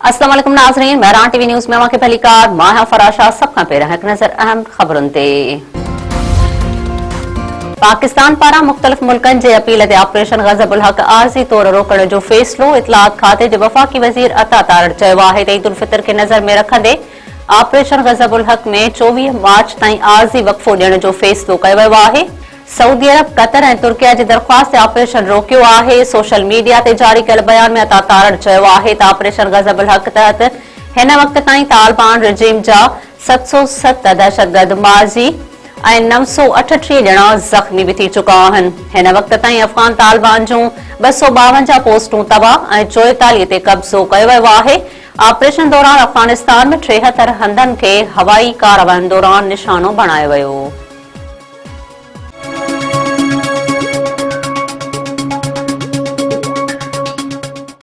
अस्सलाम वालेकुम नाज़रीन, महरान टीवी न्यूज़ में के पहली कार माहा फराशा सब खां पहिरियों हिकु नज़र अहम ख़बरुनि ते। पाकिस्तान पारां मुख़्तलिफ़ मुल्कनि जे अपील ते ऑपरेशन गज़ब उल हक़ आरज़ी तौर रोकण जो फ़ैसिलो इतलात खाते जे वफ़ाक़ी वज़ीर अता तारड़ चयो आहे त ईद उल फितर खे नज़र में रखंदे ऑपरेशन गज़ब उल हक़ में 24 मार्च ताईं आरज़ी वक़फ़ो ॾियण जो फ़ैसिलो कयो वियो आहे। सऊदी अरब, कतर ऐं तुर्किया जी दरख़्वास्त ते ऑपरेशन रोकियो आहे। सोशल मीडिया ते जारी कयल बयान में अता तारड़ चयो आहे त ऑपरेशन गज़ब उल हक़ तहत हिन वक़्त ताईं तालिबान रिजीम जा 707 दहशतगर्द मारिजी ऐं 938 ॼणा ज़ख़्मी भी थी चुका आहिनि। हिन वक़्त ताईं अफ़गान तालिबान जूं 252 पोस्टूं तबाह ऐं 44 ते कब्ज़ो कयो वियो आहे। ऑपरेशन दौरान अफ़गानिस्तान में 73 हंधनि खे हवाई कार्रवायुनि दौरान निशानो बणायो वियो।